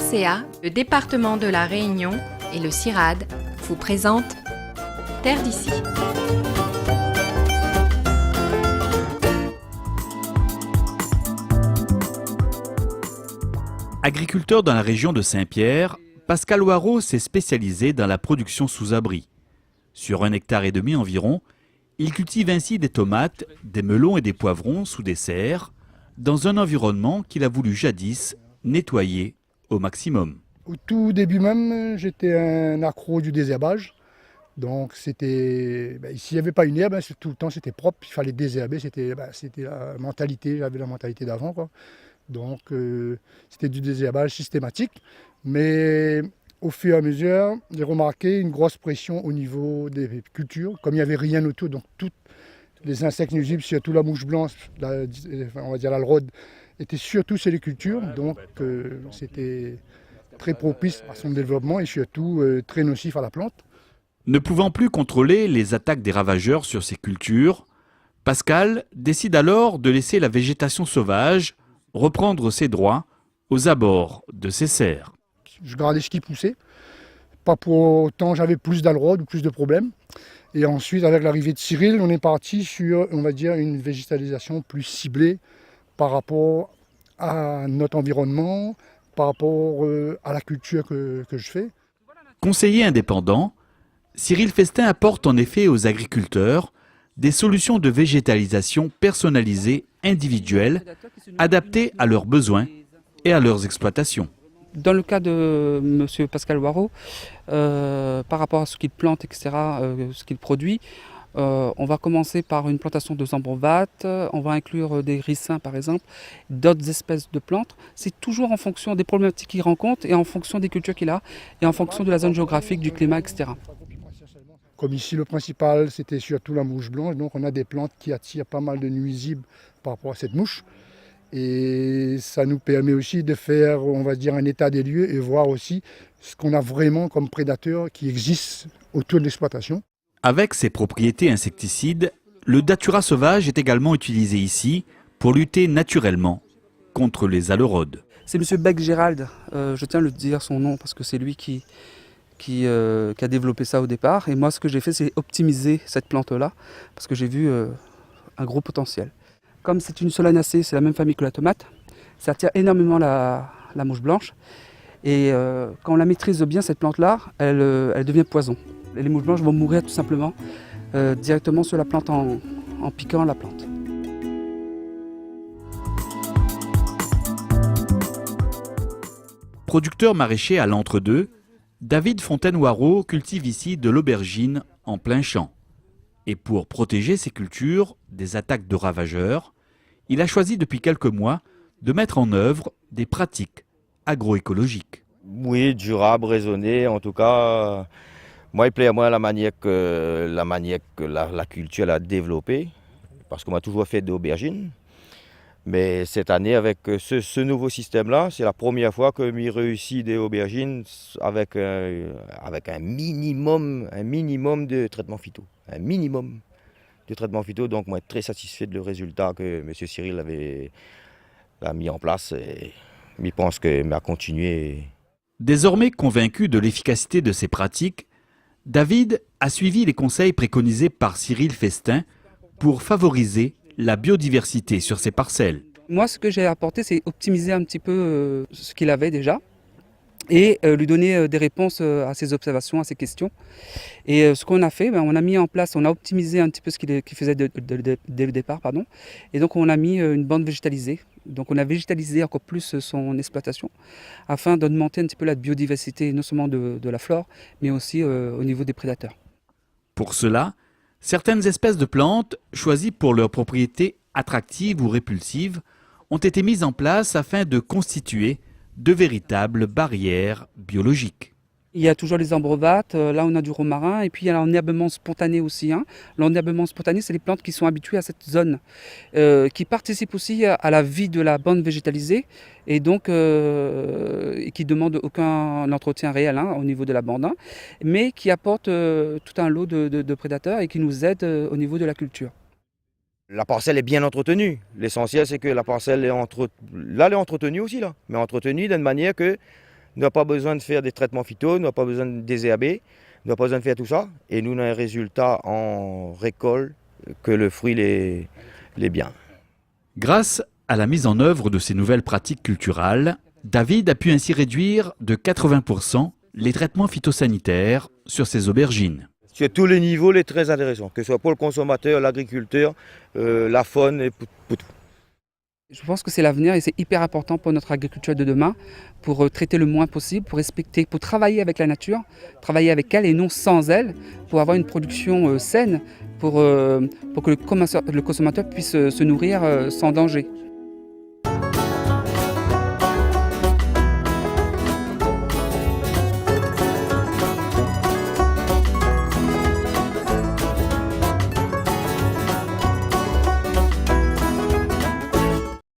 RCA, le département de la Réunion et le CIRAD vous présentent Terre d'ici. Agriculteur dans la région de Saint-Pierre, Pascal Waro s'est spécialisé dans la production sous abri. Sur 1,5 hectare environ, il cultive ainsi des tomates, des melons et des poivrons sous des serres, dans un environnement qu'il a voulu jadis nettoyer au maximum. Au tout début même, j'étais un accro du désherbage. Donc ici il n'y avait pas une herbe, tout le temps c'était propre, il fallait désherber, c'était la mentalité, j'avais la mentalité d'avant, quoi. Donc c'était du désherbage systématique. Mais au fur et à mesure, j'ai remarqué une grosse pression au niveau des cultures. Comme il n'y avait rien autour, donc tous les insectes nuisibles, surtout la mouche blanche, on va dire l'alrode, étaient surtout sur les cultures. Donc c'était très propice à son développement et surtout très nocif à la plante. Ne pouvant plus contrôler les attaques des ravageurs sur ses cultures, Pascal décide alors de laisser la végétation sauvage reprendre ses droits aux abords de ses serres. Je gardais ce qui poussait. Pas pour autant j'avais plus d'alrode ou plus de problèmes. Et ensuite, avec l'arrivée de Cyril, on est parti sur, on va dire, une végétalisation plus ciblée par rapport à notre environnement, par rapport à la culture que je fais. Conseiller indépendant, Cyril Festin apporte en effet aux agriculteurs des solutions de végétalisation personnalisées, individuelles, adaptées à leurs besoins et à leurs exploitations. Dans le cas de M. Pascal Waro, par rapport à ce qu'il plante, etc., ce qu'il produit, on va commencer par une plantation de zambrovates, on va inclure des ricins par exemple, d'autres espèces de plantes. C'est toujours en fonction des problématiques qu'il rencontre et en fonction des cultures qu'il a et en fonction de la zone géographique, du climat, etc. Comme ici, le principal, c'était surtout la mouche blanche. Donc on a des plantes qui attirent pas mal de nuisibles par rapport à cette mouche. Et ça nous permet aussi de faire, on va dire, un état des lieux et voir aussi ce qu'on a vraiment comme prédateurs qui existent autour de l'exploitation. Avec ses propriétés insecticides, le datura sauvage est également utilisé ici pour lutter naturellement contre les aleurodes. C'est M. Beck Gérald, je tiens à le dire son nom parce que c'est lui qui a développé ça au départ. Et moi, ce que j'ai fait, c'est optimiser cette plante-là parce que j'ai vu un gros potentiel. Comme c'est une solanacée, c'est la même famille que la tomate, ça attire énormément la mouche blanche. Et quand on la maîtrise bien, cette plante-là, elle devient poison. Et les mouches blanches vont mourir tout simplement directement sur la plante en piquant la plante. Producteur maraîcher à l'entre-deux, David Fontaine-Waro cultive ici de l'aubergine en plein champ. Et pour protéger ses cultures des attaques de ravageurs, il a choisi depuis quelques mois de mettre en œuvre des pratiques agroécologiques. Oui, durable, raisonné, en tout cas. Moi, il plaît à moi la manière que la culture a développée, parce qu'on m'a toujours fait d'aubergines. Mais cette année, avec ce nouveau système-là, c'est la première fois que je réussis des aubergines avec un minimum de traitement phyto. Un minimum de traitement phyto. Donc, moi, je suis très satisfait du résultat que M. Cyril a mis en place. Et je pense qu'il m'a continué. Désormais convaincu de l'efficacité de ces pratiques, David a suivi les conseils préconisés par Cyril Festin pour favoriser la biodiversité sur ses parcelles. Moi, ce que j'ai apporté, c'est optimiser un petit peu ce qu'il avait déjà et lui donner des réponses à ses observations, à ses questions. Et ce qu'on a fait, on a mis en place, on a optimisé un petit peu ce qu'il faisait dès le départ. Et donc, on a mis une bande végétalisée. Donc, on a végétalisé encore plus son exploitation afin d'augmenter un petit peu la biodiversité, non seulement de la flore, mais aussi au niveau des prédateurs. Pour cela, certaines espèces de plantes, choisies pour leurs propriétés attractives ou répulsives, ont été mises en place afin de constituer de véritables barrières biologiques. Il y a toujours les ambrovates, là on a du romarin, et puis il y a l'enherbement spontané aussi. L'enherbement spontané, c'est les plantes qui sont habituées à cette zone, qui participent aussi à la vie de la bande végétalisée, et donc qui ne demandent aucun entretien réel au niveau de la bande, mais qui apportent tout un lot de prédateurs et qui nous aident au niveau de la culture. La parcelle est bien entretenue. L'essentiel, c'est que la parcelle est entretenue aussi, là, mais entretenue d'une manière que n'a pas besoin de faire des traitements phyto, n'a pas besoin de désherber, n'a pas besoin de faire tout ça. Et nous, on a un résultat en récolte que le fruit est bien. Grâce à la mise en œuvre de ces nouvelles pratiques culturales, David a pu ainsi réduire de 80% les traitements phytosanitaires sur ses aubergines. Sur tous les niveaux, il est très intéressant, que ce soit pour le consommateur, l'agriculteur, la faune et pour tout. Je pense que c'est l'avenir et c'est hyper important pour notre agriculture de demain, pour traiter le moins possible, pour respecter, pour travailler avec la nature, travailler avec elle et non sans elle, pour avoir une production saine, pour que le consommateur puisse se nourrir sans danger.